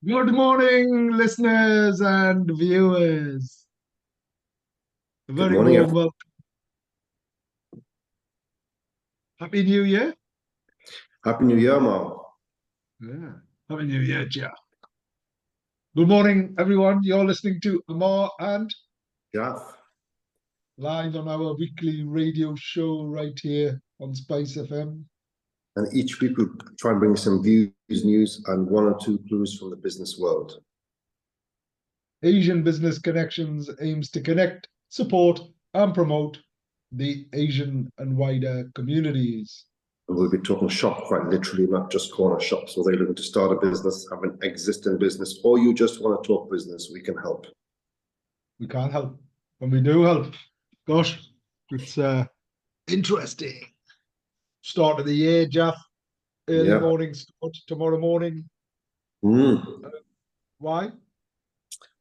Good morning, listeners and viewers. A Good very morning, warm everyone. welcome. Happy New Year. Happy New Year, Mom. Yeah. Happy New Year, Jeff. Good morning, everyone. You're listening to Ammar and Jalf. live on our weekly radio show right here on Spice FM. And each week we try and bring some views, news, and one or two clues from the business world. Asian Business Connections aims to connect, support, and promote the Asian and wider communities. And we'll be talking shop quite literally, not just corner shops. Whether you're looking to start a business, have an existing business, or you just want to talk business, we can help. We can't help, and we do help. Gosh, it's interesting. Start of the year, Jeff. Early Yeah. morning start tomorrow morning. Mm. Why?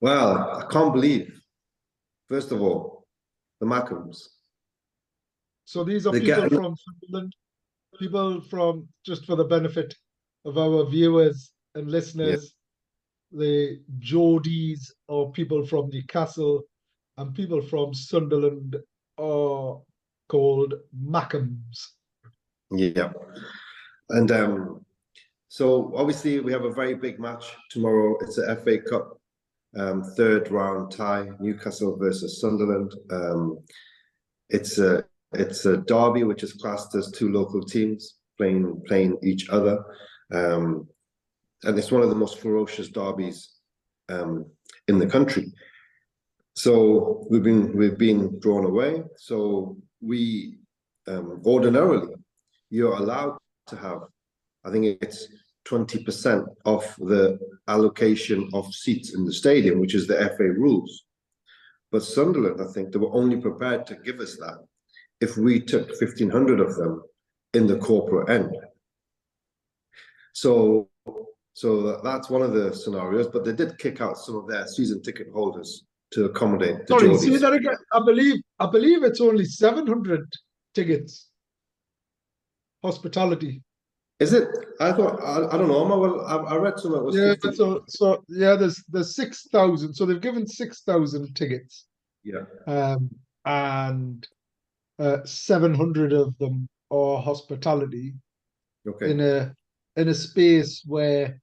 Well, I can't believe, first of all, the Mackhams. So these are They're people getting, from Sunderland, people from, just for the benefit of our viewers and yeah, listeners, the Geordies or people from Newcastle and people from Sunderland are called Mackhams. yeah. And so obviously we have a very big match tomorrow. It's a FA Cup third round tie, Newcastle versus Sunderland. It's a derby which is classed as two local teams playing each other, and it's one of the most ferocious derbies in the country. So we've been drawn away. So we ordinarily you're allowed to have, I think it's 20% of the allocation of seats in the stadium, which is the FA rules. But Sunderland, I think they were only prepared to give us that if we took 1,500 of them in the corporate end. So, so that's one of the scenarios. But they did kick out some of their season ticket holders to accommodate the Sorry, say Geordies. that again. I believe it's only 700 tickets, hospitality. Is it? I thought I don't know. Well, I read something that was Yeah, 50. so yeah, there's 6,000. So they've given 6,000 tickets, Yeah. um, and 700 of them are hospitality Okay. in a space where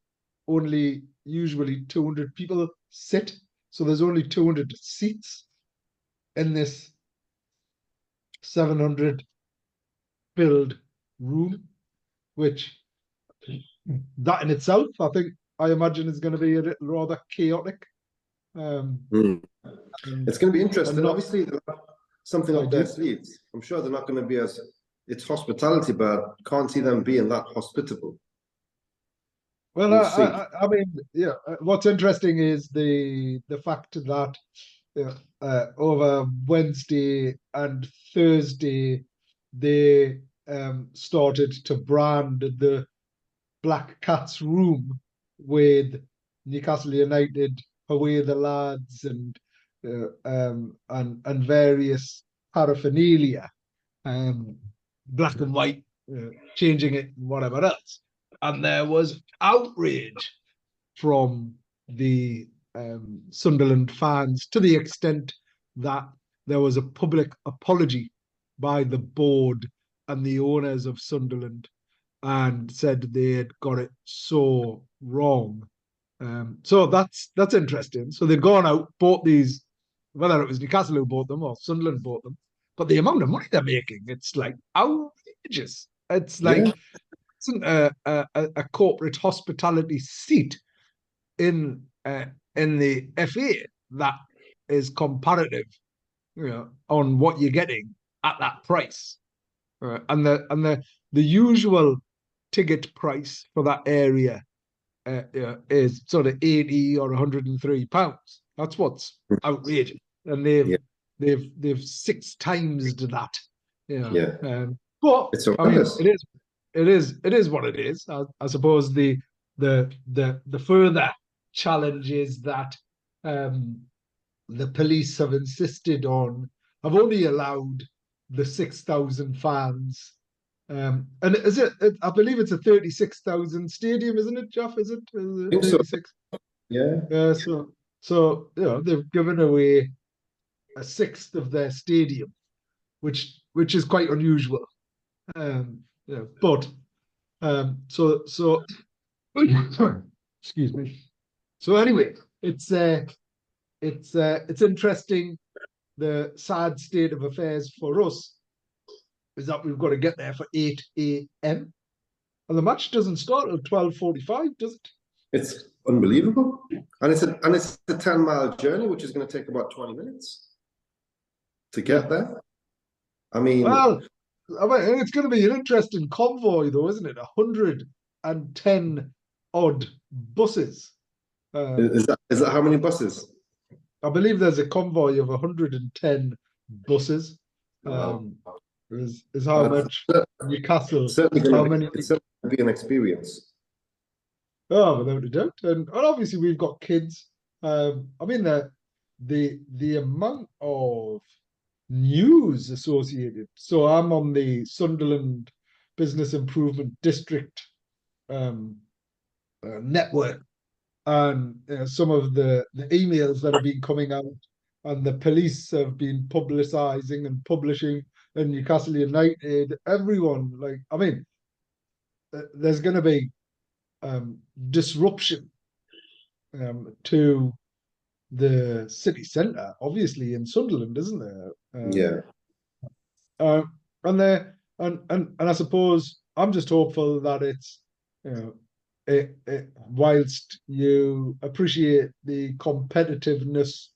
only usually 200 people sit. So there's only 200 seats in this 700 filled room, which that in itself, I imagine is going to be a little rather chaotic. Um, Mm. and It's going to be and interesting. not Obviously, they have something up their ideal. sleeves. I'm sure they're not going to be as it's hospitality, but I can't see them being that hospitable. Well, We'll see. I mean, yeah. What's interesting is the fact that over Wednesday and Thursday they started to brand the Black Cats room with Newcastle United, Away the Lads, and various paraphernalia, black and white, changing it, whatever else. And there was outrage from the Sunderland fans to the extent that there was a public apology by the board and the owners of Sunderland and said they had got it so wrong. So that's interesting. So they'd gone out, bought these, whether it was Newcastle who bought them or Sunderland bought them, but the amount of money they're making, it's like outrageous. It's Yeah. like isn't a corporate hospitality seat in the FA that is comparative, on what you're getting at that price. And the usual ticket price for that area is sort of 80 or £103. That's what's outrageous, and Yeah. they've six times that. Yeah. But It's I mean, horrendous. it is what it is. I suppose the further challenge is that um, the police have insisted on have only allowed the 6,000 fans. And is it? I believe it's a 36,000 stadium, isn't it, Jeff? Is it I think so. 36? Yeah, So they've given away a sixth of their stadium, which is quite unusual. But so excuse me. So anyway, it's interesting. The sad state of affairs for us is that we've got to get there for 8 a.m. and the match doesn't start till 12:45, does it? it's unbelievable, and it's a 10-mile journey, which is going to take about 20 minutes to Yeah. get there. I mean, Well, I mean, it's going to be an interesting convoy, though, isn't it? 110 odd buses. Um, is that how many buses? I believe there's a convoy of 110 buses. Wow, Um, is how that's much Newcastle, certainly going how to be many? it's certainly going to be an experience. Oh, without a doubt. And obviously we've got kids. I mean the amount of news associated. So I'm on the Sunderland Business Improvement District um, network, and some of the emails that have been coming out, and the police have been publicising and publishing, and Newcastle United, everyone, like, I mean, there's going to be disruption to the city centre, obviously in Sunderland, isn't there? Yeah. Uh, and there, and I suppose I'm just hopeful that it's, you know, whilst you appreciate the competitiveness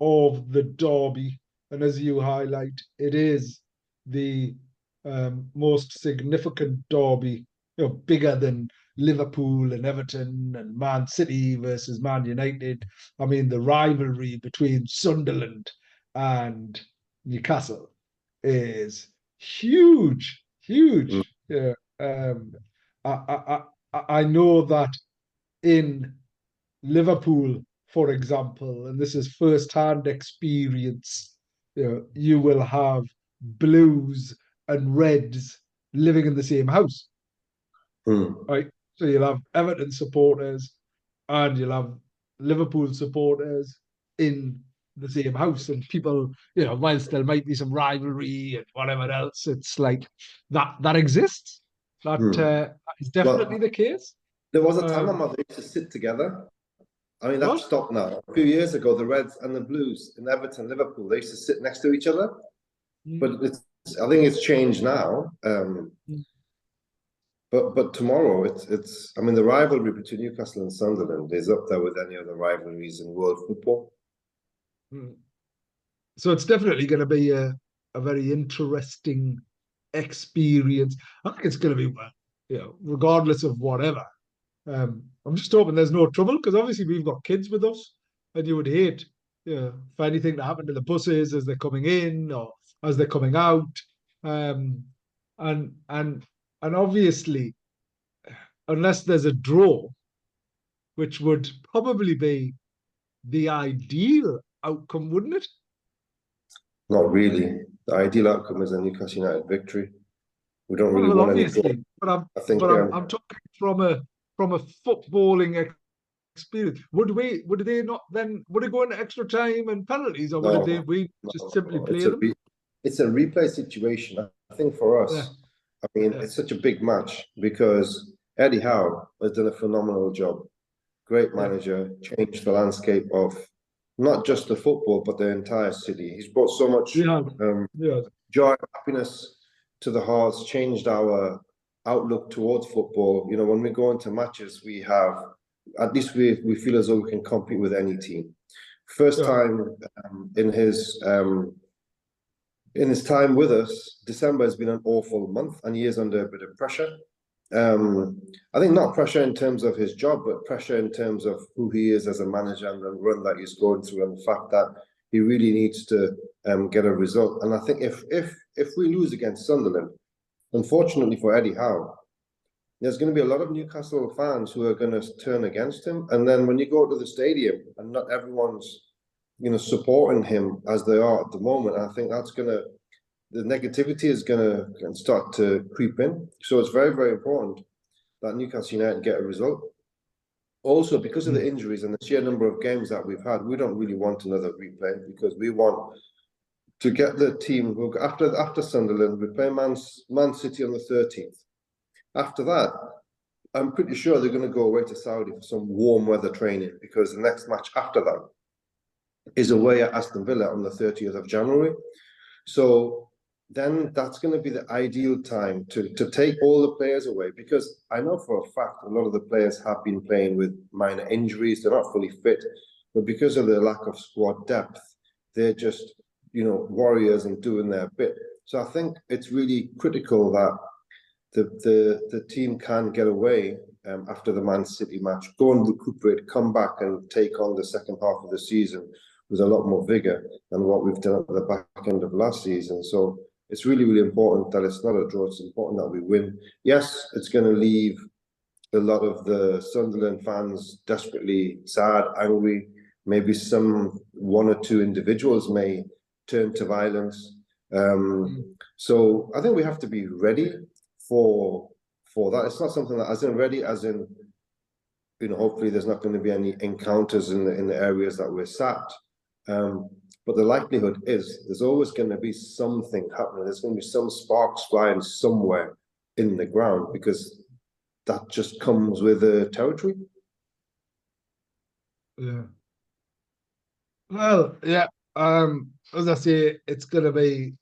of the derby, and as you highlight, it is the most significant derby, bigger than Liverpool and Everton and Man City versus Man United. I mean, the rivalry between Sunderland and Newcastle is huge, Mm. huge. Yeah. I know that in Liverpool, for example, and this is first-hand experience, you will have blues and reds living in the same house, Mm. right? So you'll have Everton supporters and you'll have Liverpool supporters in the same house, and people, whilst there might be some rivalry and whatever else, it's like that exists. Mm. That is definitely Well, the case. there was a time my Um, mother used to sit together. I mean, that's what? stopped now. A few years ago, the Reds and the Blues in Everton, Liverpool, they used to sit next to each other. But I think it's changed now. But tomorrow, it's. I mean, the rivalry between Newcastle and Sunderland is up there with any other rivalries in world football. So it's definitely going to be a very interesting experience. I think it's going to be, regardless of whatever. I'm just hoping there's no trouble, because obviously we've got kids with us, and you would hate, for anything to happen to the buses as they're coming in or as they're coming out. Um, and and and obviously, unless there's a draw, which would probably be the ideal outcome, wouldn't it? Not really. The ideal outcome is a Newcastle United victory. We don't really Well, want any draw. obviously, but I'm I think but I'm I'm talking from a footballing experience. Would they not then would it go into extra time and penalties, or would no, we no, just simply no. play them? It's a replay situation. I think for Yeah, us, I mean, yeah, it's such a big match because Eddie Howe has done a phenomenal job. Great yeah. manager, changed the landscape of not just the football, but the entire city. He's brought so much Yeah, um, yeah, joy, happiness to the hearts, changed our outlook towards football. You know, when we go into matches, we have at least we feel as though we can compete with any team. First yeah. time in his time with us, December has been an awful month, and he is under a bit of pressure. I think not pressure in terms of his job, but pressure in terms of who he is as a manager and the run that he's going through, and the fact that he really needs to get a result. And I think if we lose against Sunderland, unfortunately for Eddie Howe, there's going to be a lot of Newcastle fans who are going to turn against him. And then when you go to the stadium and not everyone's, supporting him as they are at the moment, I think that's going to the negativity is going to start to creep in. So it's very, very important that Newcastle United get a result. also because of the injuries and the sheer number of games that we've had, we don't really want another replay because we want to get the team after Sunderland. We play Man City on the 13th. After that, I'm pretty sure they're going to go away to Saudi for some warm weather training because the next match after that is away at Aston Villa on the 30th of January. So then that's going to be the ideal time to take all the players away, because I know for a fact a lot of the players have been playing with minor injuries. They're not fully fit, but because of the lack of squad depth, they're just, warriors and doing their bit. So I think it's really critical that the team can get away after the Man City match, go and recuperate, come back and take on the second half of the season with a lot more vigor than what we've done at the back end of last season. So it's really, really important that it's not a draw. It's important that we win. Yes, it's going to leave a lot of the Sunderland fans desperately sad, angry. Maybe one or two individuals may turn to violence. So I think we have to be ready for that. It's not something that, as in ready, as in, hopefully there's not going to be any encounters in the areas that we're sat. But the likelihood is there's always going to be something happening. There's going to be some sparks flying somewhere in the ground, because that just comes with the territory. Yeah. Well, yeah. As I say, it's going to be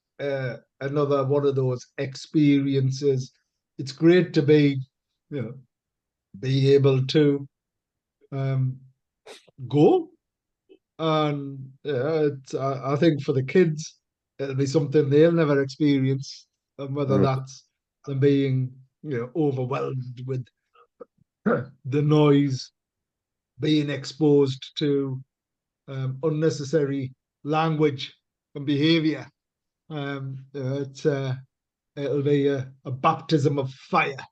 another one of those experiences. It's great to be able to go. And I think for the kids, it'll be something they'll never experience, and whether that's them being overwhelmed with the noise, being exposed to unnecessary language and behaviour. It'll be a baptism of fire.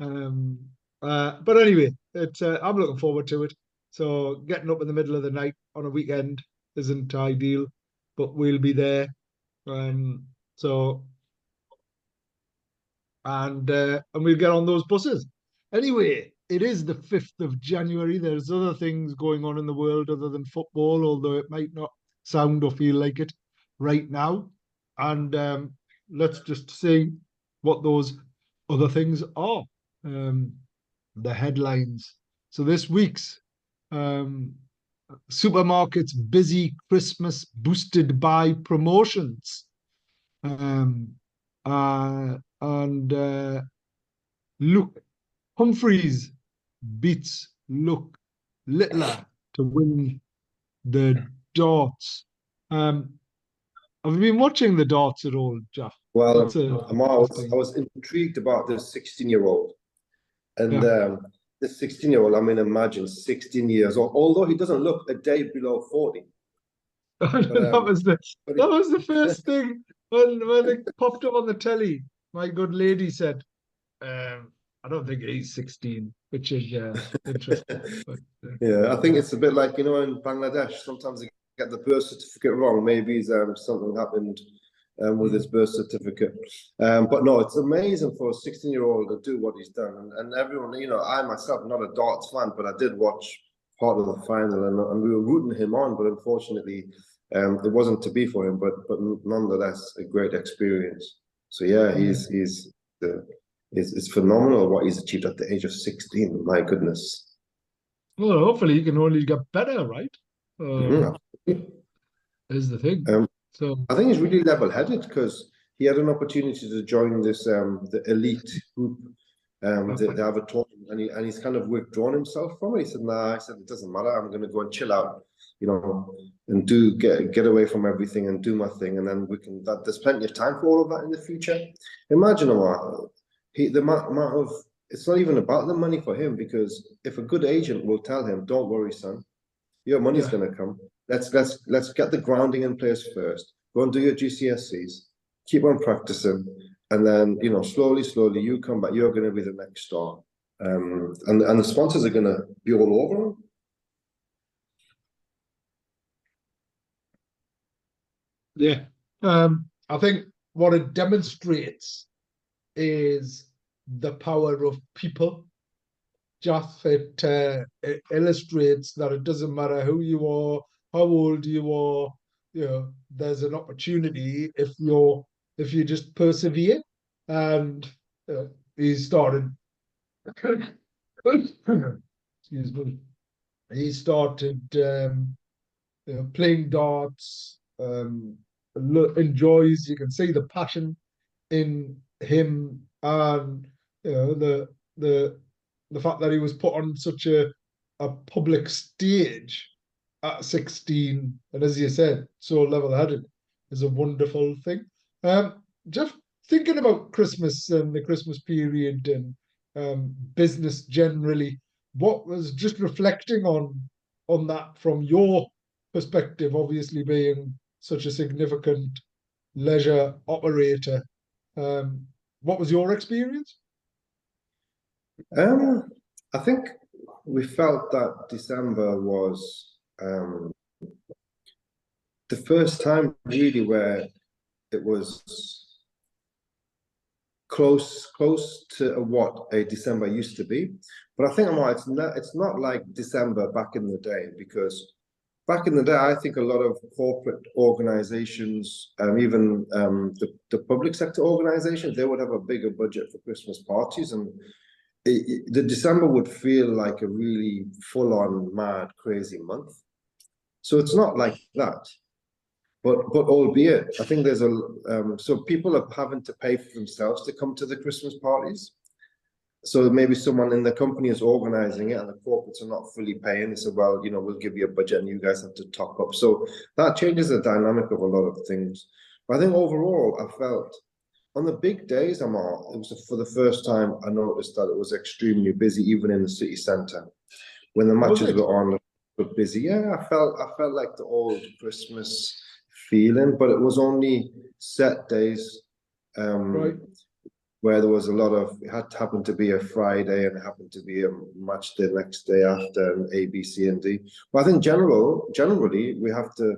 But anyway, I'm looking forward to it. So getting up in the middle of the night on a weekend isn't ideal, but we'll be there. So and we'll get on those buses. Anyway, it is the 5th of January. There's other things going on in the world other than football, although it might not sound or feel like it right now. And let's just see what those other things are. The headlines. So this week's supermarkets busy Christmas boosted by promotions. And Luke Humphreys beats Luke Littler to win the darts. Have you been watching the darts at all, Jeff? Well, I was intrigued about this 16-year-old. And this 16-year-old, I mean, imagine 16 years old, although he doesn't look a day below 40. But, that was the first thing when it popped up on the telly. My good lady said, I don't think he's 16, which is interesting. But, yeah, I think it's a bit like, in Bangladesh, sometimes they get the birth certificate wrong. Maybe something happened with his birth certificate. But no, it's amazing for a 16-year-old to do what he's done. And everyone, I myself, not a darts fan, but I did watch part of the final, and we were rooting him on, but unfortunately, it wasn't to be for him. But nonetheless, a great experience. So yeah, it's phenomenal what he's achieved at the age of 16. My goodness. Well, hopefully he can only get better, right? Is the thing. So I think he's really level-headed, because he had an opportunity to join this the elite group. They have a tournament, and he's kind of withdrawn himself from it. He said, "Nah," I said, "it doesn't matter. I'm going to go and chill out, and get away from everything and do my thing, and then there's plenty of time for all of that in the future." Imagine the amount of, it's not even about the money for him, because if a good agent will tell him, "Don't worry, son, your money's going to come. Let's get the grounding in place first. Go and do your GCSEs. Keep on practicing, and then slowly you come back. You're going to be the next star." And the sponsors are going to be all over him. Yeah, I think what it demonstrates is the power of people. Jaff, it illustrates that it doesn't matter who you are, how old you are, there's an opportunity if you just persevere. And he started, excuse me, he started playing darts, enjoys. You can see the passion in him, and the the fact that he was put on such a public stage at 16, and as you said, so level-headed, is a wonderful thing. Just thinking about Christmas and the Christmas period and business generally, what was just reflecting on that from your perspective, obviously being such a significant leisure operator. What was your experience? I think we felt that December was the first time really where it was close to what a December used to be. But I think it's not like December back in the day, because back in the day, I think a lot of corporate organizations, even the public sector organizations, they would have a bigger budget for Christmas parties, and the December would feel like a really full-on mad, crazy month. So it's not like that. But albeit, I think there's so people are having to pay for themselves to come to the Christmas parties. So maybe someone in the company is organizing it and the corporates are not fully paying. They say, well, we'll give you a budget and you guys have to top up. So that changes the dynamic of a lot of things. But I think overall, I felt on the big days, Ammar, it was for the first time I noticed that it was extremely busy, even in the city centre. When the matches were on, were busy. Yeah, I felt like the old Christmas feeling, but it was only set days Right. where there was a lot of, it had to happen to be a Friday and it happened to be a match the next day after, and A, B, C, and D. But I think generally we have to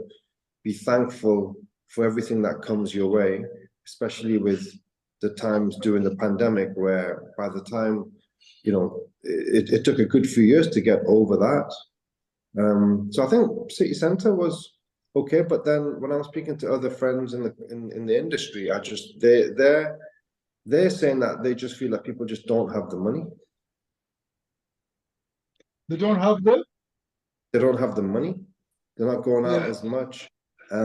be thankful for everything that comes your way, especially with the times during the pandemic, where by the time, it took a good few years to get over that. So I think city centre was okay, but then when I'm speaking to other friends in the industry, they're saying that they just feel like people just don't have the money. They don't have them. They don't have the money. They're not going out Yeah. as much. I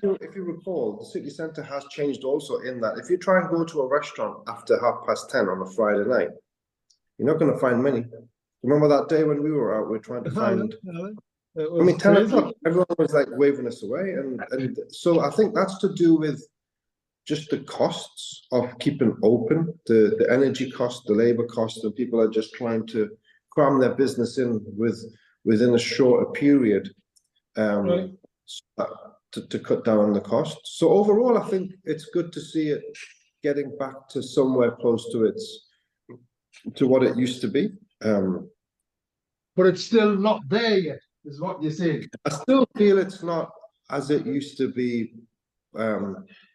think if you recall, the city centre has changed also in that if you try and go to a restaurant after 10:30 on a Friday night, you're not going to find many. Remember that day when we were out, we are trying to find. It I was mean, 10 crazy. o'clock, everyone was like waving us away. And so I think that's to do with just the costs of keeping open, the energy cost, the labor cost, and people are just trying to cram their business in within a shorter period Right. to cut down on the costs. So overall, I think it's good to see it getting back to somewhere close to what it used to be. But it's still not there yet, is what you're saying. I still feel it's not as it used to be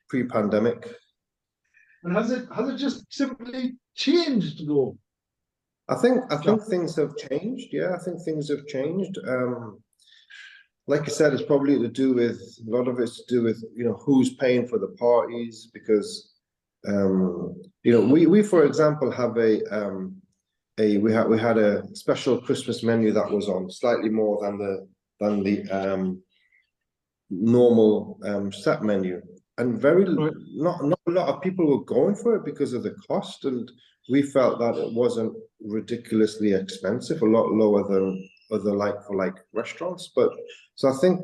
pre-pandemic. And has it just simply changed though? I think Yeah. things have changed. Yeah, I think things have changed. Like I said, it's probably to do with a lot of it's to do with who's paying for the parties, because we for example have we had a special Christmas menu that was on slightly more than the normal set menu, and Right. not a lot of people were going for it because of the cost, and we felt that it wasn't ridiculously expensive, a lot lower than other like restaurants. But so I think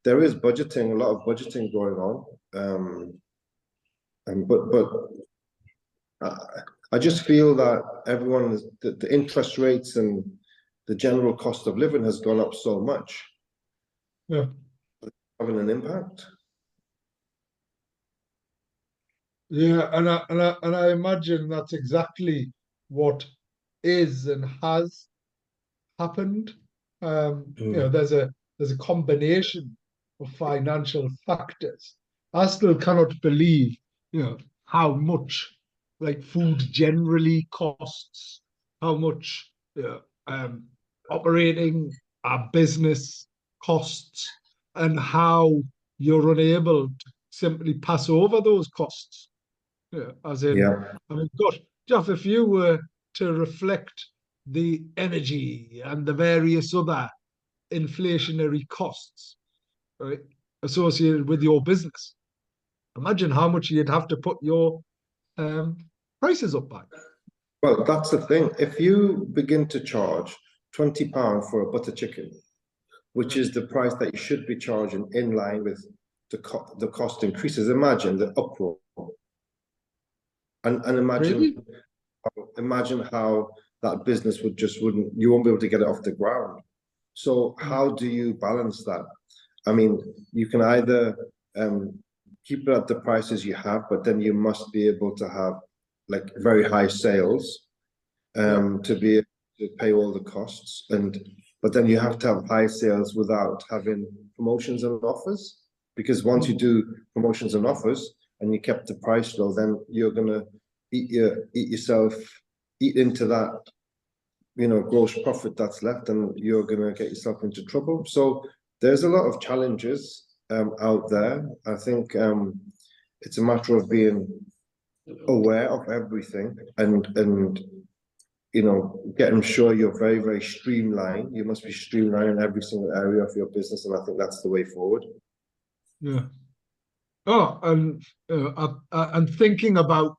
there is budgeting, a lot of budgeting going on, and but I just feel that the interest rates and the general cost of living has gone up so much, Yeah. having an impact. Yeah, and I imagine that's exactly what is and has happened. There's a combination of financial factors. I still cannot believe, how much like food generally costs how much operating a business costs and how you're unable to simply pass over those costs. Yeah, as in, Yeah. I mean, gosh, Jeff, if you were to reflect the energy and the various other inflationary costs, right, associated with your business, imagine how much you'd have to put your um, prices up by. Well, that's the thing. If you begin to charge £20 for a butter chicken, which Yeah. is the price that you should be charging in line with the cost increases, imagine the uproar. And Really? imagine how that business wouldn't, you won't be able to get it off the ground. So Mm. how do you balance that? I mean, you can either keep it at the prices you have, but then you must be able to have like very high sales Yeah. to be able to pay all the costs. But then you have to have high sales without having promotions and offers. Because once you Mm. do promotions and offers and you kept the price low, then you're gonna eat into that, gross profit that's left, and you're gonna get yourself into trouble. So there's a lot of challenges out there. I think it's a matter of being aware of everything and getting sure you're very, very streamlined. You must be streamlined in every single area of your business, and I think that's the way forward. Yeah. Oh, and thinking about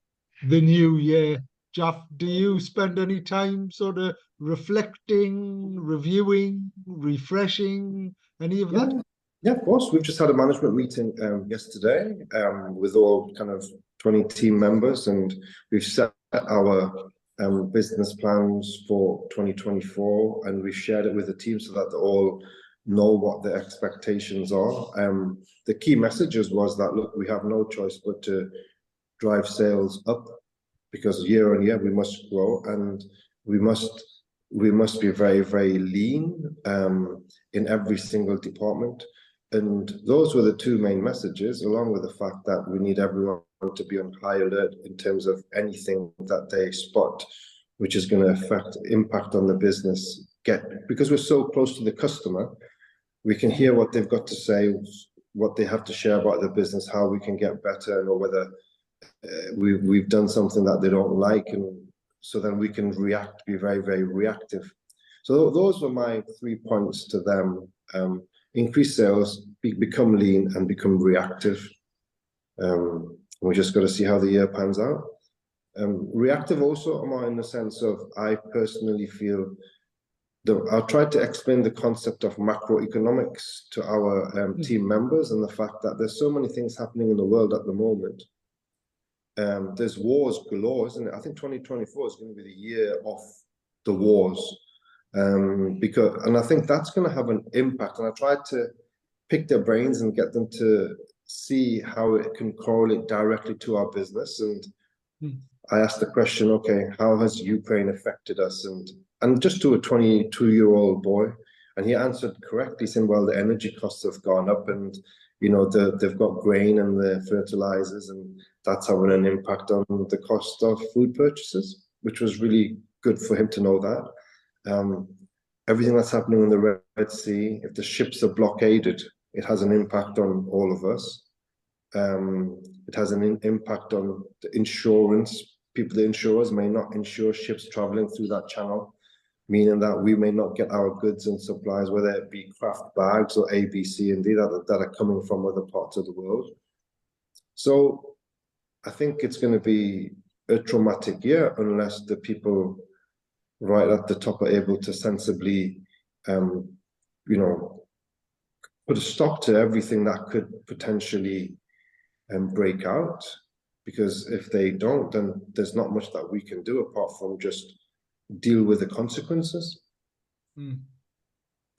the new year, Jeff, do you spend any time sort of reflecting, reviewing, refreshing, any of Yeah, that? yeah, of course. We've just had a management meeting yesterday with all kind of 20 team members, and we've set our business plans for 2024, and we've shared it with the team so that they all know what the expectations are. The key messages was that, look, we have no choice but to drive sales up because year on year we must grow, and we must we must be very, very lean in every single department. And those were the two main messages, along with the fact that we need everyone to be on high alert in terms of anything that they spot, which is going to impact on the business. Because we're so close to the customer, we can hear what they've got to say, what they have to share about the business, how we can get better, or whether we've done something that they don't like, and so then we can be very, very reactive. So those were my 3 points to them: increase sales, become lean, and become reactive. We just got to see how the year pans out. Reactive also, in the sense of, I personally feel I'll try to explain the concept of macroeconomics to our team members, and the fact that there's so many things happening in the world at the moment. There's wars galore, isn't it? I think 2024 is going to be the year of the wars, and I think that's going to have an impact. And I tried to pick their brains and get them to see how it can correlate directly to our business. And I asked the question, okay, how has Ukraine affected us? And just to a 22-year-old boy, and he answered correctly, saying, well, the energy costs have gone up, and they've got grain and the fertilizers, and that's having an impact on the cost of food purchases, which was really good for him to know that. Everything that's happening in the Red Sea, if the ships are blockaded, it has an impact on all of us. It has an impact on the insurance. The insurers may not insure ships traveling through that channel, meaning that we may not get our goods and supplies, whether it be craft bags or A, B, C, and D, that are coming from other parts of the world. So I think it's going to be a traumatic year unless the people right at the top are able to sensibly, put a stop to everything that could potentially break out. Because if they don't, then there's not much that we can do apart from just deal with the consequences. And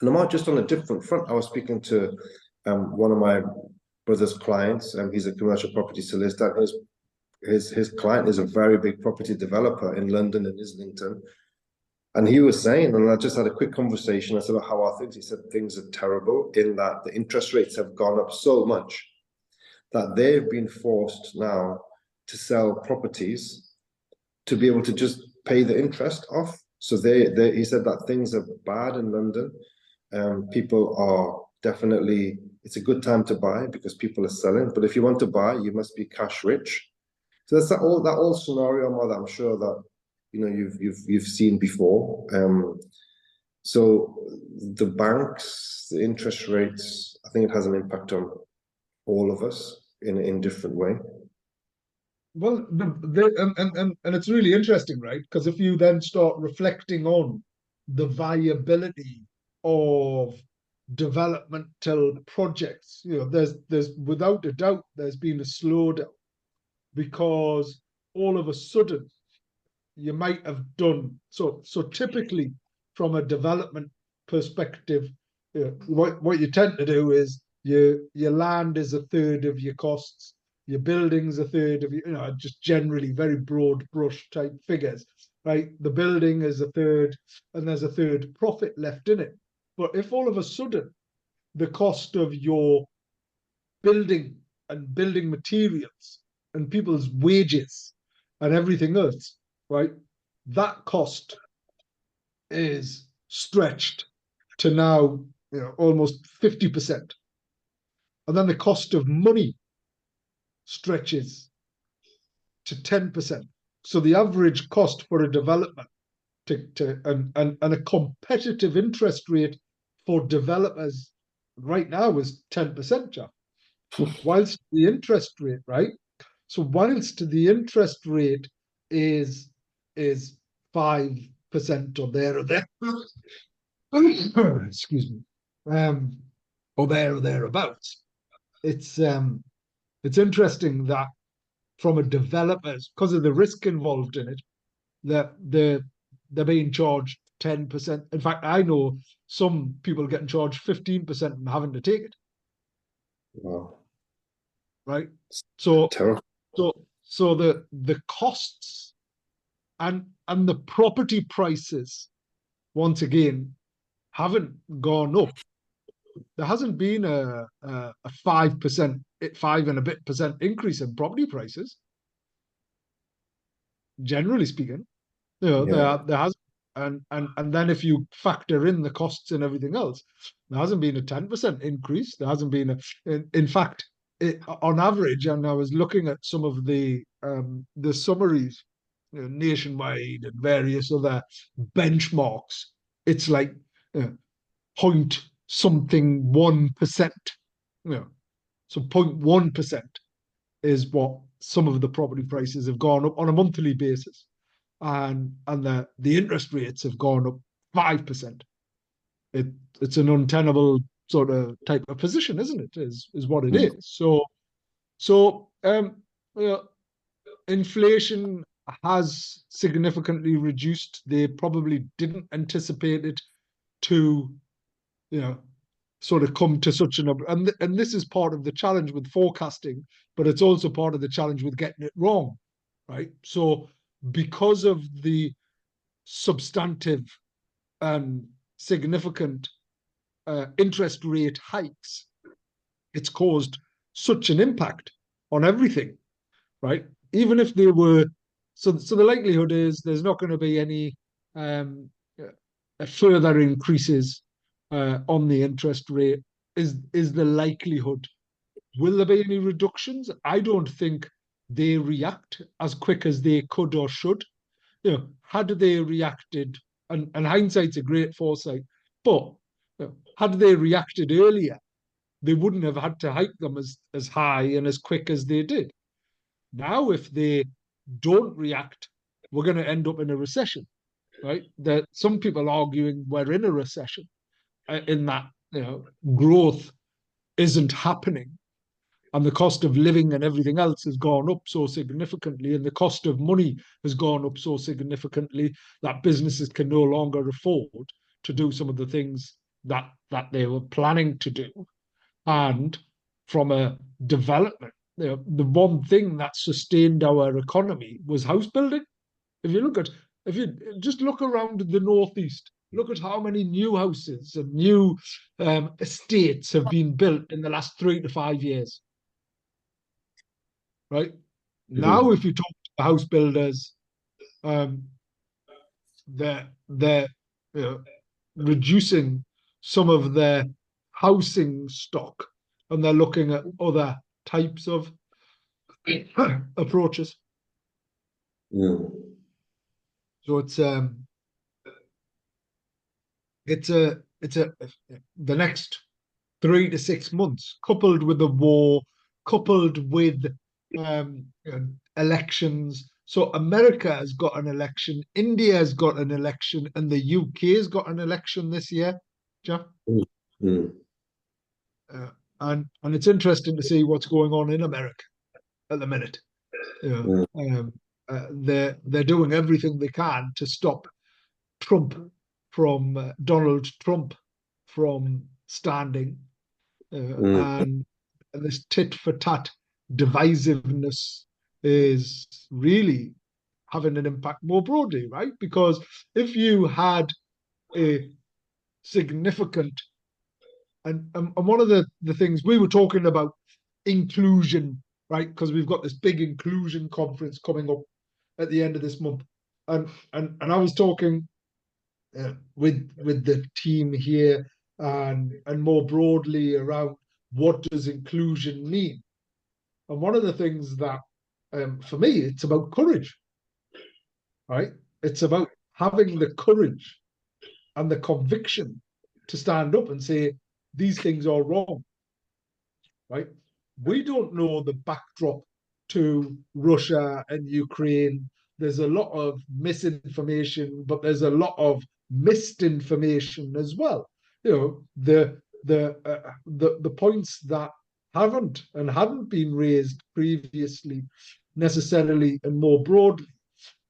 I'm just on a different front. I was speaking to one of my brother's clients, and he's a commercial property solicitor. His client is a very big property developer in London and Islington. And he was saying, and I just had a quick conversation, I said, well, how are things? He said, things are terrible in that the interest rates have gone up so much that they've been forced now to sell properties to be able to just pay the interest off, So he said that things are bad in London. People are definitely, it's a good time to buy because people are selling. But if you want to buy, you must be cash rich. So that's that whole scenario, Mo, that I'm sure that you've seen before. So the banks, the interest rates, I think it has an impact on all of us in different way. Well, and it's really interesting, right? Because if you then start reflecting on the viability of developmental projects, there's without a doubt there's been a slowdown because all of a sudden you might have done so typically from a development perspective, what you tend to do is your land is a third of your costs, your buildings a third of just generally very broad brush type figures, right? The building is a third, and there's a third profit left in it. But if all of a sudden the cost of your building and building materials and people's wages and everything else, right? That cost is stretched to now, almost 50%. And then the cost of money stretches to 10%. So the average cost for a development and a competitive interest rate for developers right now is 10%, Jeff. Whilst the interest rate, right? So whilst the interest rate is 5% or there or there, excuse me, or there or thereabouts, it's interesting that from a developer's, because of the risk involved in it, that they're being charged 10%. In fact, I know some people getting charged 15% and having to take it. Wow. Right. So Terrible. so the costs and the property prices once again haven't gone up. There hasn't been a 5%, 5 and a bit percent increase in property prices, generally speaking. There has, and then if you factor in the costs and everything else, there hasn't been a 10% increase. There hasn't been in fact, on average, and I was looking at some of the summaries, nationwide and various other benchmarks. It's like point something 1%. So 0.1% is what some of the property prices have gone up on a monthly basis, and the interest rates have gone up 5%. It's an untenable sort of type of position, isn't it? Is what it is. So inflation has significantly reduced. They probably didn't anticipate it to, sort of come to such a number. And this is part of the challenge with forecasting, but it's also part of the challenge with getting it wrong, right? So because of the substantive and significant interest rate hikes, it's caused such an impact on everything, right? Even if they were, so the likelihood is there's not going to be any further increases on the interest rate. Is the likelihood? Will there be any reductions? I don't think they react as quick as they could or should. Had they reacted, and hindsight's a great foresight, but had they reacted earlier, they wouldn't have had to hike them as high and as quick as they did. Now, if they don't react, we're going to end up in a recession, right? That some people are arguing we're in a recession, in that growth isn't happening, and the cost of living and everything else has gone up so significantly, and the cost of money has gone up so significantly that businesses can no longer afford to do some of the things that they were planning to do. And from a development, the one thing that sustained our economy was house building. If you just look around the northeast, look at how many new houses and new estates have been built in the last 3 to 5 years. Right now, if you talk to house builders, they're reducing some of their housing stock, and they're looking at other types of approaches. Mm. So it's the next 3 to 6 months, coupled with the war, coupled with elections. So America has got an election, India has got an election, and the UK has got an election this year, Jeff. Mm. Mm. And it's interesting to see what's going on in America at the minute. Mm. They're doing everything they can to stop Trump Donald Trump from standing, Mm. and this tit for tat divisiveness is really having an impact more broadly, right? Because if you had a significant and one of the things we were talking about inclusion, right? Because we've got this big inclusion conference coming up at the end of this month, and I was talking with the team here and more broadly around what does inclusion mean. And one of the things that for me it's about courage, right? It's about having the courage and the conviction to stand up and say these things are wrong, right? We don't know the backdrop to Russia and Ukraine. There's a lot of misinformation, but there's a lot of missed information as well. You know, the points that haven't and hadn't been raised previously necessarily and more broadly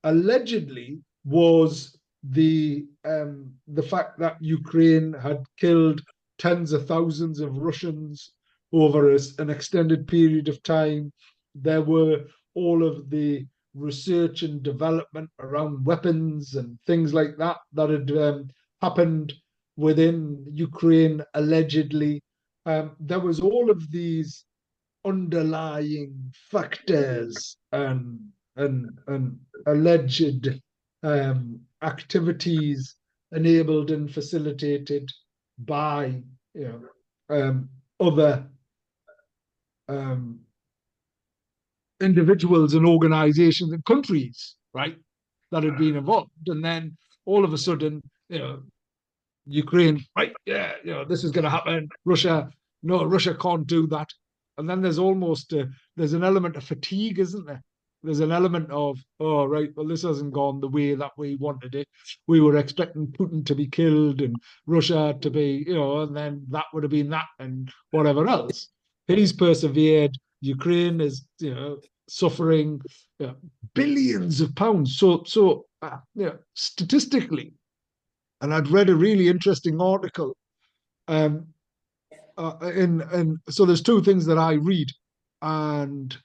allegedly was the fact that Ukraine had killed tens of thousands of Russians over an extended period of time. There were all of the research and development around weapons and things like that that had happened within Ukraine allegedly. There was all of these underlying factors and alleged activities enabled and facilitated by other um, individuals and organizations and countries, right, that had been involved. And then all of a sudden, Ukraine, right, yeah, this is going to happen. Russia, no, Russia can't do that. And then there's almost there's an element of fatigue, isn't there? There's an element of, oh, right, well, this hasn't gone the way that we wanted it. We were expecting Putin to be killed and Russia to be, and then that would have been that and whatever else. He's persevered. Ukraine is, suffering billions of pounds. So statistically, and I'd read a really interesting article. So there's two things that I read, and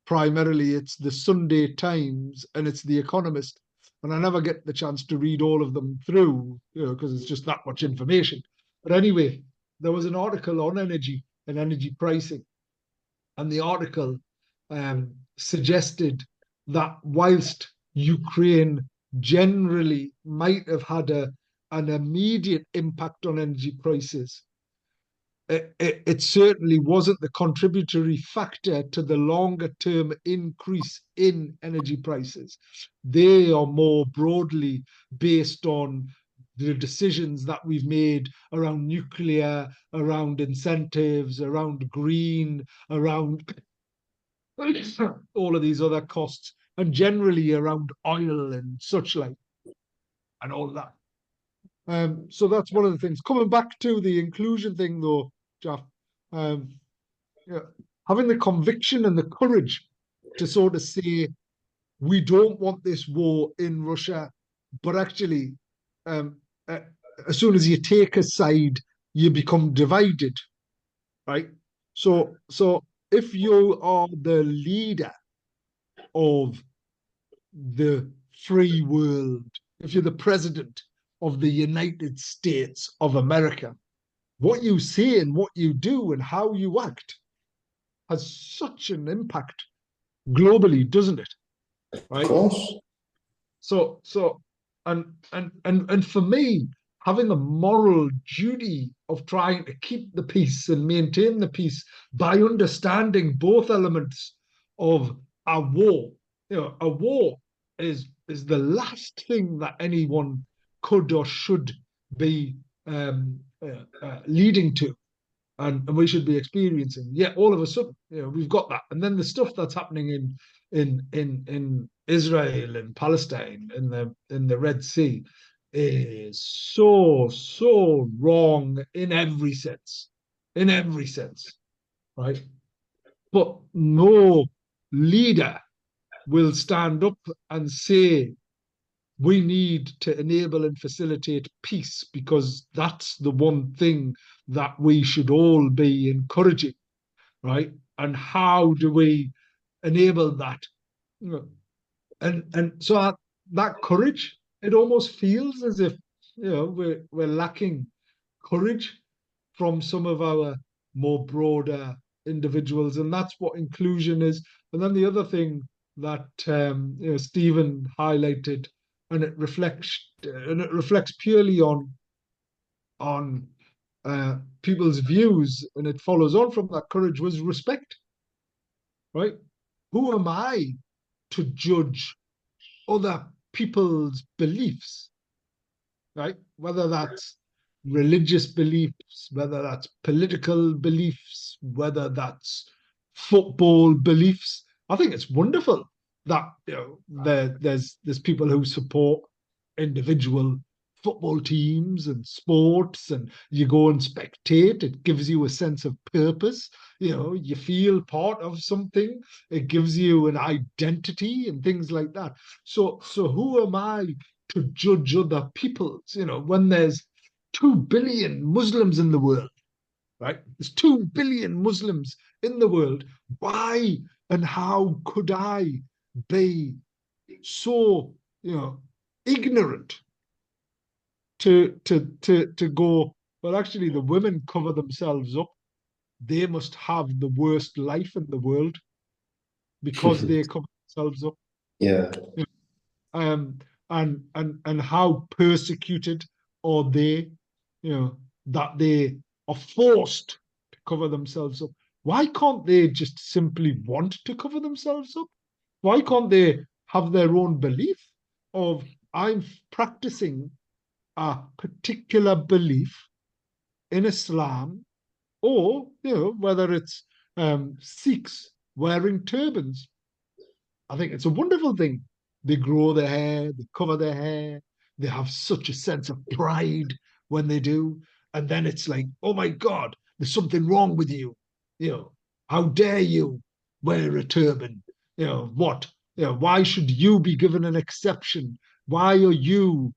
primarily it's the Sunday Times and it's the Economist, and I never get the chance to read all of them through, because it's just that much information. But anyway, there was an article on energy and energy pricing, and the article suggested that whilst Ukraine generally might have had an immediate impact on energy prices, it certainly wasn't the contributory factor to the longer term increase in energy prices. They are more broadly based on the decisions that we've made around nuclear, around incentives, around green, around all of these other costs, and generally around oil and such like, and all of that. So that's one of the things. Coming back to the inclusion thing, though, Jeff, yeah, having the conviction and the courage to sort of say we don't want this war in Russia, but actually, um, uh, as soon as you take a side, you become divided, right? So if you are the leader of the free world, if you're the president of the United States of America, what you say and what you do and how you act has such an impact globally, doesn't it? Of Right. course. So and for me, having a moral duty of trying to keep the peace and maintain the peace by understanding both elements of a war. A war is the last thing that anyone could or should be leading to, and we should be experiencing. Yet all of a sudden, we've got that, and then the stuff that's happening in Israel and Palestine in the Red Sea is so wrong in every sense, right? But no leader will stand up and say we need to enable and facilitate peace because that's the one thing that we should all be encouraging, right? And how do we enable that? And so that courage, it almost feels as if we're lacking courage from some of our more broader individuals, and that's what inclusion is. And then the other thing that Stephen highlighted, and it reflects purely on people's views, and it follows on from that courage was respect, right? Who am I to judge other people's beliefs, right? Whether that's religious beliefs, whether that's political beliefs, whether that's football beliefs. I think it's wonderful that there's people who support individual football teams and sports, and you go and spectate. It gives you a sense of purpose. You feel part of something. It gives you an identity and things like that. So who am I to judge other peoples? When there's 2 billion Muslims in the world, right? There's 2 billion Muslims in the world. Why and how could I be so, ignorant to go, well, actually, the women cover themselves up. They must have the worst life in the world because they cover themselves up. Yeah. Um, and how persecuted are they, that they are forced to cover themselves up. Why can't they just simply want to cover themselves up? Why can't they have their own belief of I'm practicing a particular belief in Islam, or whether it's Sikhs wearing turbans? I think it's a wonderful thing. They grow their hair, they cover their hair, they have such a sense of pride when they do. And then it's like, oh my God, there's something wrong with you. How dare you wear a turban? What? Why should you be given an exception? Why are you,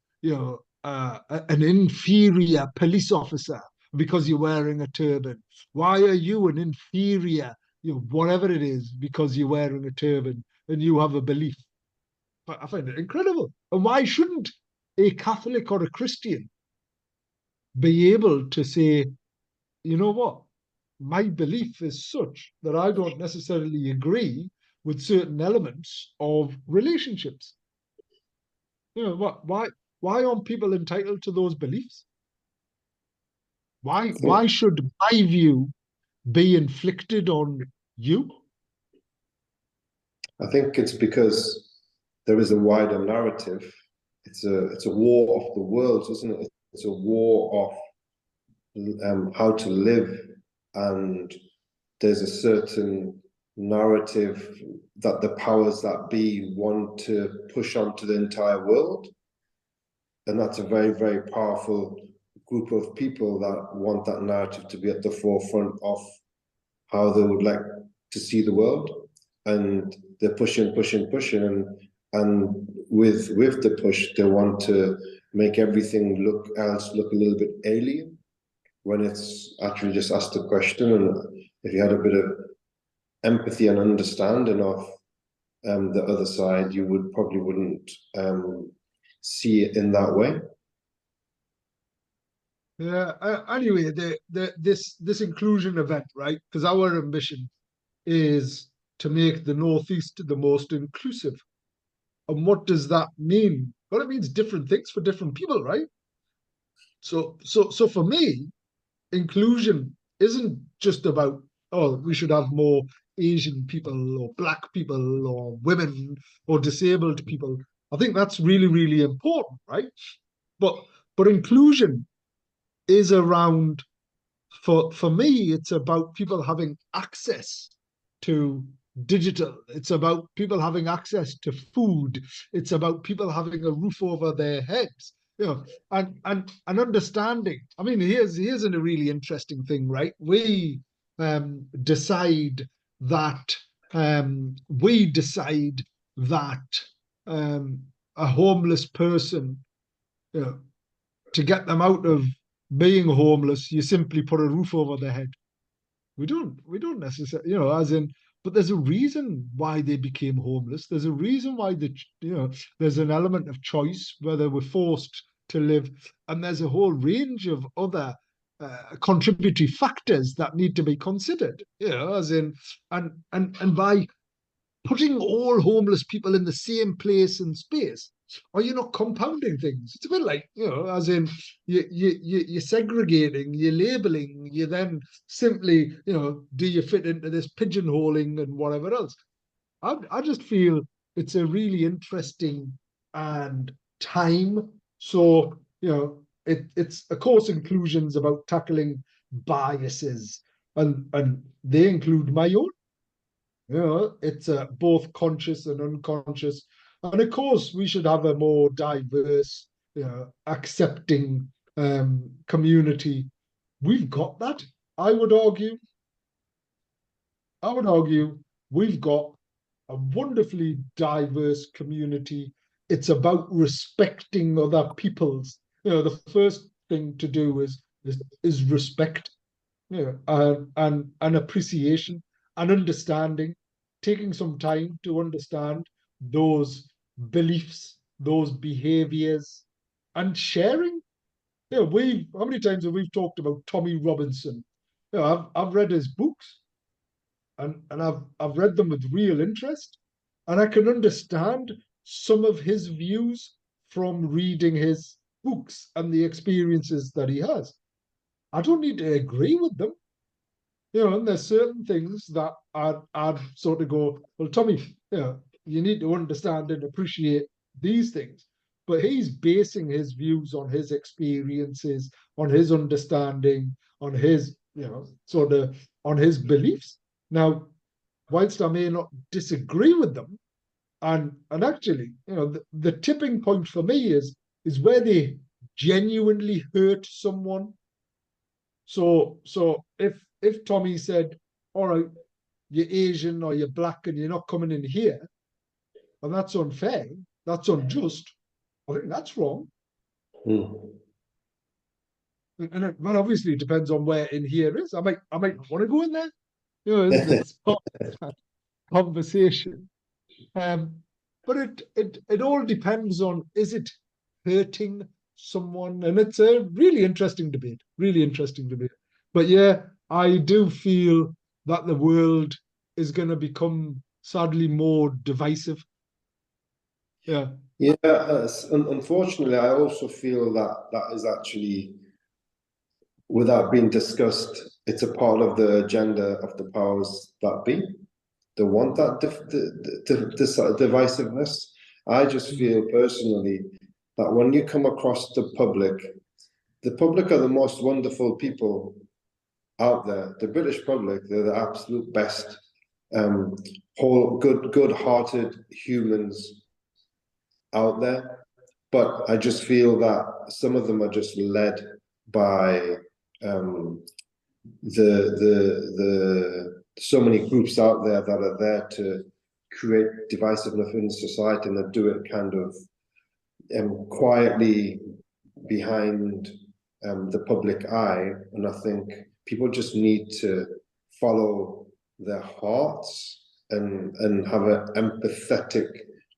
an inferior police officer because you're wearing a turban? Why are you an inferior, whatever it is, because you're wearing a turban and you have a belief? But I find it incredible. And why shouldn't a Catholic or a Christian be able to say, you know what, my belief is such that I don't necessarily agree with certain elements of relationships? What? Why aren't people entitled to those beliefs? Why should my view be inflicted on you? I think it's because there is a wider narrative. It's a war of the worlds, isn't it? It's a war of how to live, and there's a certain narrative that the powers that be want to push onto the entire world, and that's a very, very powerful group of people that want that narrative to be at the forefront of how they would like to see the world, and they're pushing, and with the push, they want to make everything look a little bit alien when it's actually just asked a question. And if you had a bit of empathy and understanding of the other side, you wouldn't see it in that way. Yeah. Anyway, this inclusion event, right? Because our ambition is to make the Northeast the most inclusive. And what does that mean Well, it means different things for different people, right? So for me, inclusion isn't just about, oh, we should have more Asian people or black people or women or disabled people. I think that's really, really important, right? But inclusion is around, for me, it's about people having access to digital. It's about people having access to food. It's about people having a roof over their heads. And understanding. I mean, here's a really interesting thing, right? Decide that we decide that um, a homeless person, you know, to get them out of being homeless, you simply put a roof over their head. We don't necessarily, as in, but there's a reason why they became homeless. There's a reason why there's an element of choice, whether we're forced to live, and there's a whole range of other contributory factors that need to be considered. As in, and by putting all homeless people in the same place and space, or you're not compounding things. It's a bit like, as in you're segregating, you're labeling, you then simply, do you fit into this pigeonholing and whatever else? I just feel it's a really interesting and time. So, it's of course inclusions about tackling biases, and they include my own. It's both conscious and unconscious. And of course, we should have a more diverse, accepting community. We've got that. I would argue, I would argue we've got a wonderfully diverse community. It's about respecting other people's. The first thing to do is respect, and appreciation and understanding, taking some time to understand those beliefs, those behaviors, and sharing. We how many times have we talked about Tommy Robinson? I've read his books, and I've read them with real interest, and I can understand some of his views from reading his books and the experiences that he has. I don't need to agree with them. And there's certain things that I'd sort of go, well, Tommy, you need to understand and appreciate these things. But he's basing his views on his experiences, on his understanding, on his, sort of on his beliefs. Now, whilst I may not disagree with them, and actually, the tipping point for me is where they genuinely hurt someone. So if Tommy said, "All right, you're Asian or you're black and you're not coming in here," and that's unfair, that's unjust, I think that's wrong. Mm. And well, obviously it depends on where in here is. I might not want to go in there. It's part of that conversation. But it all depends on, is it hurting someone? And it's a really interesting debate, really interesting debate. But yeah, I do feel that the world is going to become sadly more divisive. Yeah. Yeah, unfortunately, I also feel that that is actually, without being discussed, it's a part of the agenda of the powers that be. They want that divisiveness. I just feel personally that when you come across the public are the most wonderful people out there. The British public, they're the absolute best, whole, good-hearted humans out there. But I just feel that some of them are just led by the so many groups out there that are there to create divisiveness in society, and they do it kind of quietly behind the public eye. And I think people just need to follow their hearts and have an empathetic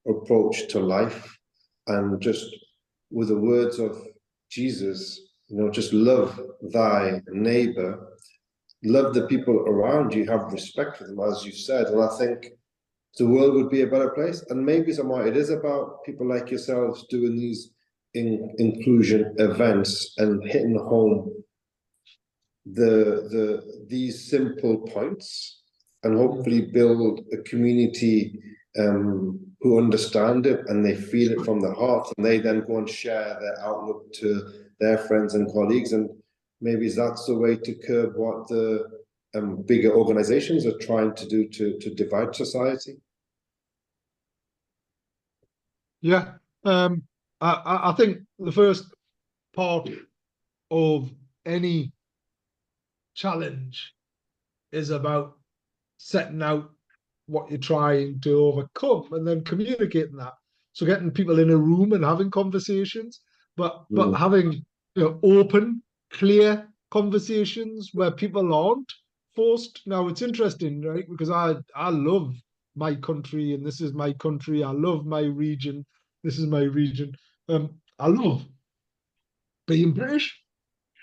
approach to life, and just with the words of Jesus, just love thy neighbor, love the people around you, have respect for them, as you said. And I think the world would be a better place. And maybe somewhere it is about people like yourselves doing these inclusion events and hitting home these simple points, and hopefully build a community who understand it and they feel it from the heart, and they then go and share their outlook to their friends and colleagues. And maybe that's the way to curb what the bigger organizations are trying to do to divide society. Yeah. I think the first part of any challenge is about setting out what you're trying to overcome and then communicating that. So getting people in a room and having conversations, but having, you know, open, clear conversations where people aren't forced. Now it's interesting, right? Because I love my country and this is my country. I love my region. This is my region. I love being British,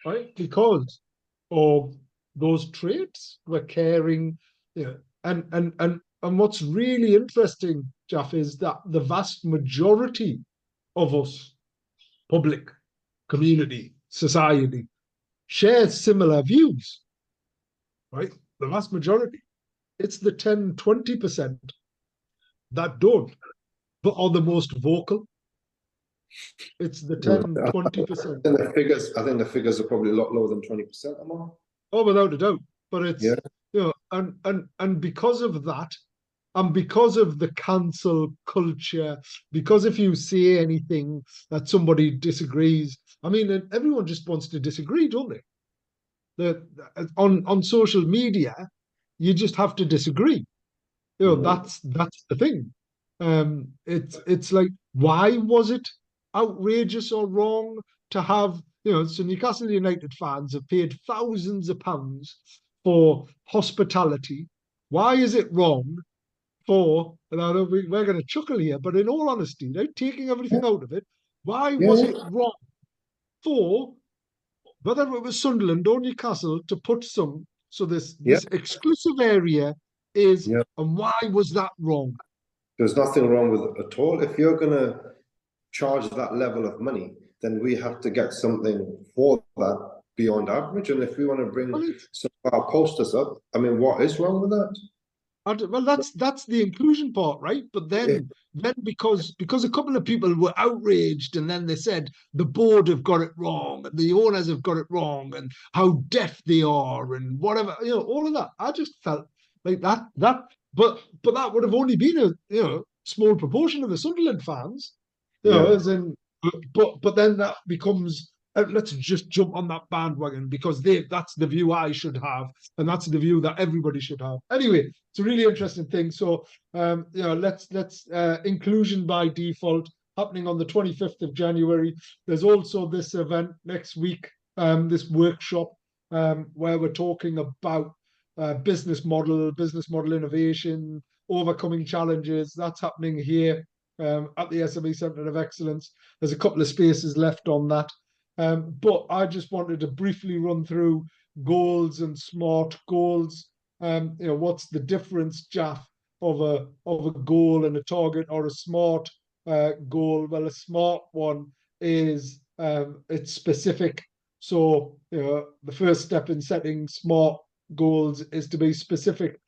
right? Because of those traits. We're caring, you know, and what's really interesting, Jeff, is that the vast majority of us, public, community, society, shares similar views, right? The vast majority. It's the 10-20% that don't, but are the most vocal. It's the 10-20%. I think the figures are probably a lot lower than 20%, Ammar. Oh, without a doubt. But it's, Yeah. you know, and because of that, and because of the cancel culture, because if you say anything that somebody disagrees, I mean, and everyone just wants to disagree, don't they? On social media, you just have to disagree. You know, that's the thing. It's like, why was it outrageous or wrong to have, you know, so Newcastle United fans have paid thousands of pounds for hospitality. Why is it wrong for, and I know we're going to chuckle here, but in all honesty, right, taking everything out of it, why Yeah, was it wrong for, whether it was Sunderland or Newcastle, to put some, so this yeah, this exclusive area is, yeah. and why was that wrong? There's nothing wrong with it at all. If you're gonna charge that level of money, then we have to get something for that beyond average. And if we want to bring Well, some of our posters up, I mean, what is wrong with that? well, that's the inclusion part, right? But Yeah, then because a couple of people were outraged, and then they said the board have got it wrong, and the owners have got it wrong, and how deaf they are, and whatever, you know, all of that. I just felt like but that would have only been a, you know, small proportion of the Sunderland fans, you know, yeah, as in, but then that becomes, let's just jump on that bandwagon because that's the view I should have, and that's the view that everybody should have. Anyway, it's a really interesting thing. So, you know, let's inclusion by default happening on the 25th of January. There's also this event next week, this workshop, where we're talking about business model innovation, overcoming challenges. That's happening here, at the SME Centre of Excellence. There's a couple of spaces left on that. But I just wanted to briefly run through goals and SMART goals. You know, what's the difference, Jaff, of a goal and a target, or a SMART goal? Well, a SMART one is, it's specific. So, you know, the first step in setting SMART goals is to be specific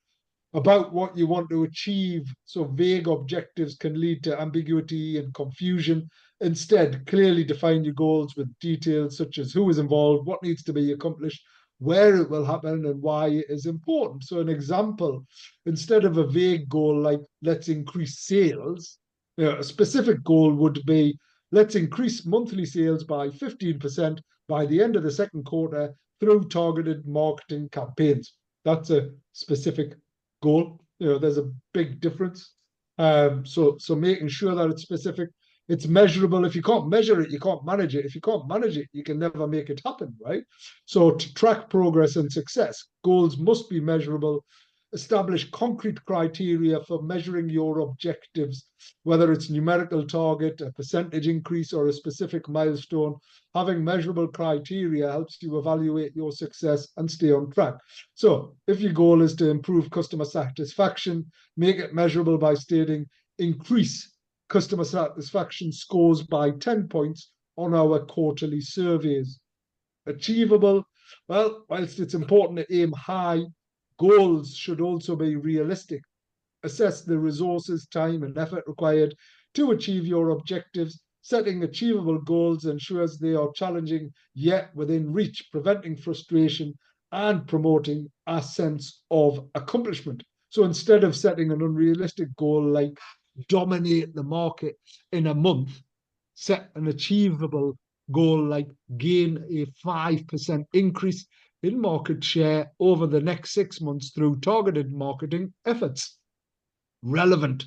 about what you want to achieve. So vague objectives can lead to ambiguity and confusion. Instead, clearly define your goals with details such as who is involved, what needs to be accomplished, where it will happen, and why it is important. So, an example, instead of a vague goal like let's increase sales, you know, a specific goal would be let's increase monthly sales by 15% by the end of the second quarter through targeted marketing campaigns. That's a specific goal. You know, there's a big difference. So making sure that it's specific, it's measurable. If you can't measure it, you can't manage it. If you can't manage it, you can never make it happen, right? So to track progress and success, goals must be measurable. establish concrete criteria for measuring your objectives, whether it's numerical target, a percentage increase, or a specific milestone. Having measurable criteria helps you evaluate your success and stay on track. So if your goal is to improve customer satisfaction, make it measurable by stating increase customer satisfaction scores by 10 points on our quarterly surveys. Achievable, well, whilst it's important to aim high, goals should also be realistic. Assess the resources, time, and effort required to achieve your objectives. Setting achievable goals ensures they are challenging yet within reach, preventing frustration and promoting a sense of accomplishment. So instead of setting an unrealistic goal like dominate the market in a month, set an achievable goal like gain a 5% increase in market share over the next 6 months through targeted marketing efforts. Relevant.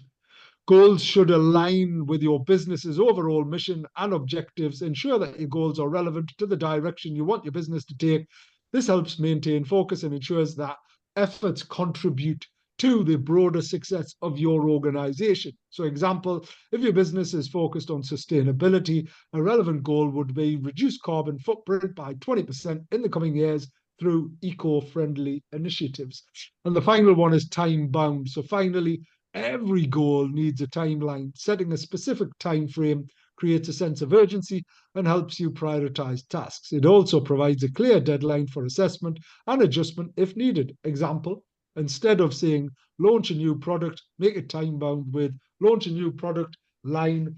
Goals should align with your business's overall mission and objectives. Ensure that your goals are relevant to the direction you want your business to take. This helps maintain focus and ensures that efforts contribute to the broader success of your organization. So, example, if your business is focused on sustainability, a relevant goal would be reduce carbon footprint by 20% in the coming years through eco-friendly initiatives. And the final one is time bound. So finally, every goal needs a timeline. Setting a specific time frame creates a sense of urgency and helps you prioritize tasks. It also provides a clear deadline for assessment and adjustment if needed. Example, instead of saying launch a new product, make it time bound with launch a new product line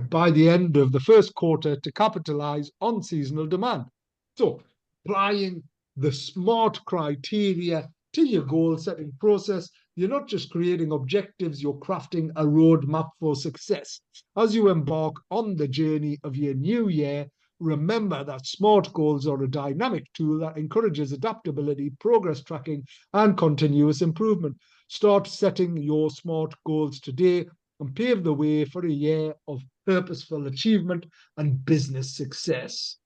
by the end of the first quarter to capitalize on seasonal demand. So applying the SMART criteria to your goal setting process, you're not just creating objectives, you're crafting a roadmap for success. As you embark on the journey of your new year, remember that SMART goals are a dynamic tool that encourages adaptability, progress tracking, and continuous improvement. Start setting your SMART goals today and pave the way for a year of purposeful achievement and business success.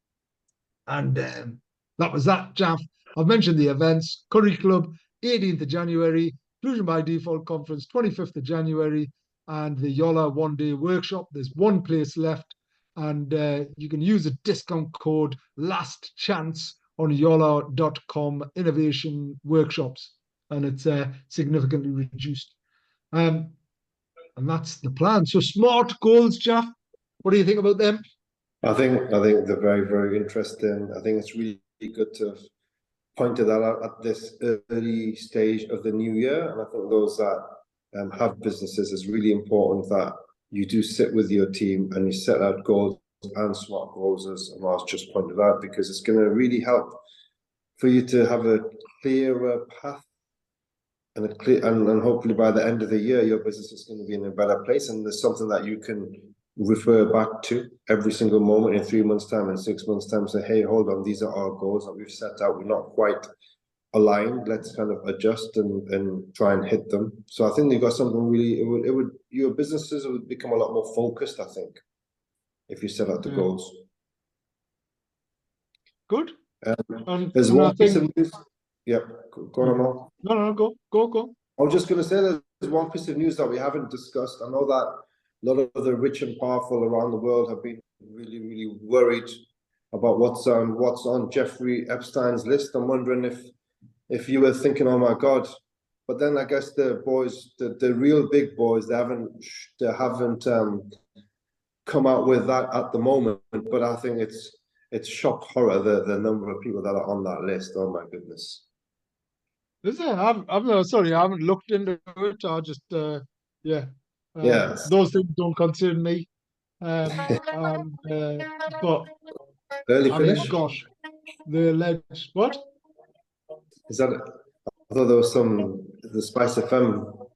And that was that, Jaff. I've mentioned the events: Curry Club, 18th of January, Inclusion by Default Conference, 25th of January, and the Yola one-day workshop. There's one place left, and you can use a discount code Last Chance on yola.com innovation workshops, and it's significantly reduced. And that's the plan. So SMART goals, Jaff, what do you think about them? I think they're very, very interesting. I think it's really good to have pointed that out at this early stage of the new year. And I think those that have businesses, it's really important that you do sit with your team and you set out goals and SMART goals, as Ammar's just pointed out, because it's going to really help for you to have a clearer path and a clear, and hopefully by the end of the year, your business is going to be in a better place. And there's something that you can refer back to every single moment in 3 months' time and 6 months' time. Say, hey, hold on, these are our goals that we've set out. We're not quite aligned. Let's kind of adjust and try and hit them. So I think you've got something really. It would your businesses would become a lot more focused, I think, if you set out the goals. Good. There's one piece of news. Yep, go on, Ammar. No, go. I was just going to say there's one piece of news that we haven't discussed. I know that a lot of the rich and powerful around the world have been really, really worried about what's on Jeffrey Epstein's list. I'm wondering if you were thinking, oh my God, but then I guess the boys, the real big boys, they haven't come out with that at the moment. But I think it's shock horror the number of people that are on that list. Oh my goodness. Is there? I'm sorry, I haven't looked into it. I just those things don't concern me. But early I finish. mean, gosh, the alleged what? Is that? I thought there was the Spice FM.